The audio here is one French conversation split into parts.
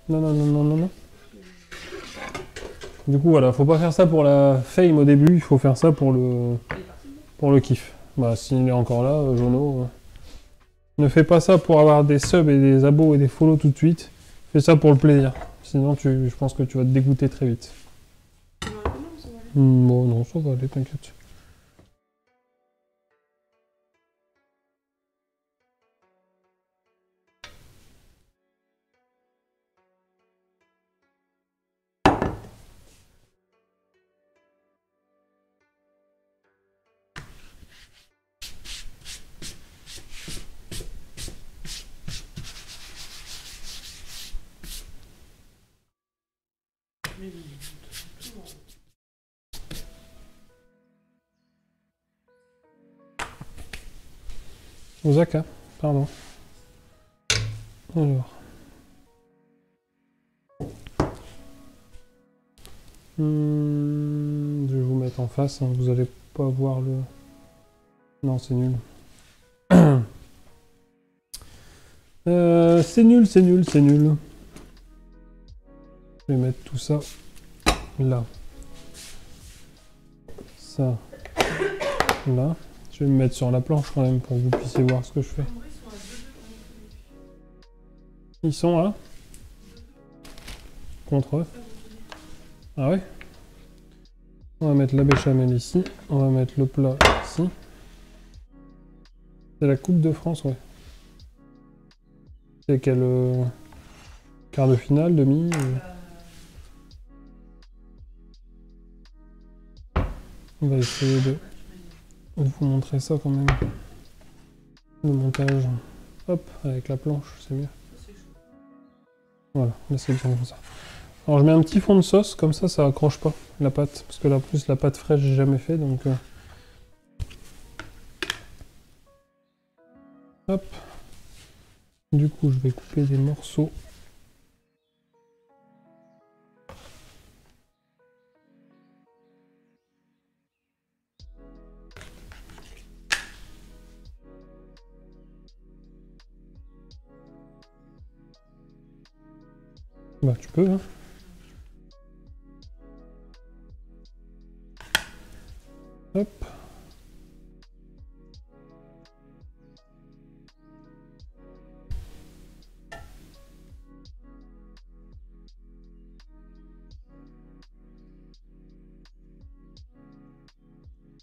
Non, non, non, non, non, non. Du coup, voilà, faut pas faire ça pour la fame au début, il faut faire ça pour le kiff. Bah, s'il est encore là, Jono, ne fais pas ça pour avoir des subs et des abos et des follow tout de suite. Fais ça pour le plaisir. Sinon, je pense que tu vas te dégoûter très vite. Bon, non, ça va aller, t'inquiète. Osaka, pardon. Alors. Je vais vous mettre en face, hein, vous allez pas voir le... Non, c'est nul. C'est nul, c'est nul, c'est nul. Je vais mettre tout ça là. Ça là. Je vais me mettre sur la planche quand même pour que vous puissiez voir ce que je fais. Ils sont là contre eux. Ah ouais. On va mettre la béchamel ici. On va mettre le plat ici. C'est la Coupe de France, ouais. C'est quel quart de finale, demi On va essayer de vous montrer ça quand même. Le montage. Hop, avec la planche, c'est mieux. Voilà, là c'est bien comme ça. Alors je mets un petit fond de sauce, comme ça accroche pas la pâte. Parce que là, en plus, la pâte fraîche, j'ai jamais fait, donc... Hop. Du coup, je vais couper des morceaux. Bah, tu peux, hein. Hop.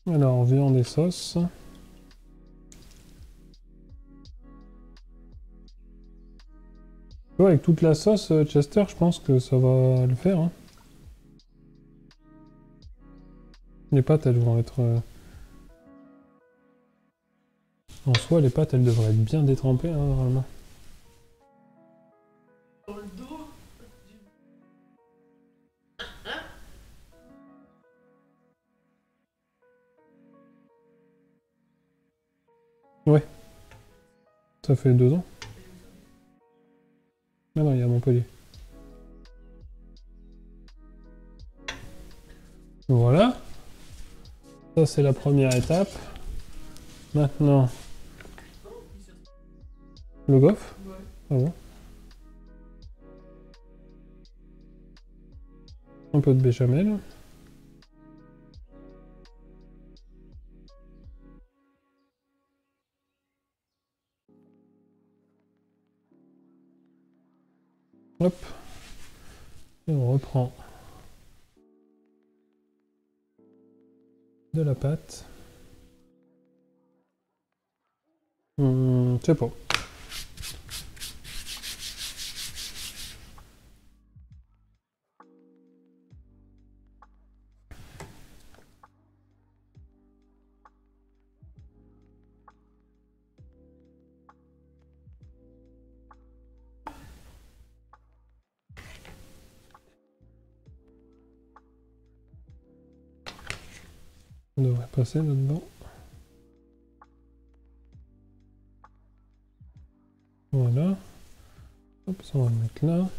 Alors, viande et sauce. Ouais, avec toute la sauce, Chester, je pense que ça va le faire, hein. Les pâtes, elles vont être... En soi, les pâtes, elles devraient être bien détrempées, hein, normalement. Ouais. Ça fait 2 ans. Ah non, il y a Montpellier. Voilà. Ça, c'est la première étape. Maintenant... Le gauf? Ah bon. Un peu de béchamel. Hop. Et on reprend de la pâte. Je sais pas. On devrait passer là-dedans. Voilà. Hop, ça on va le mettre là.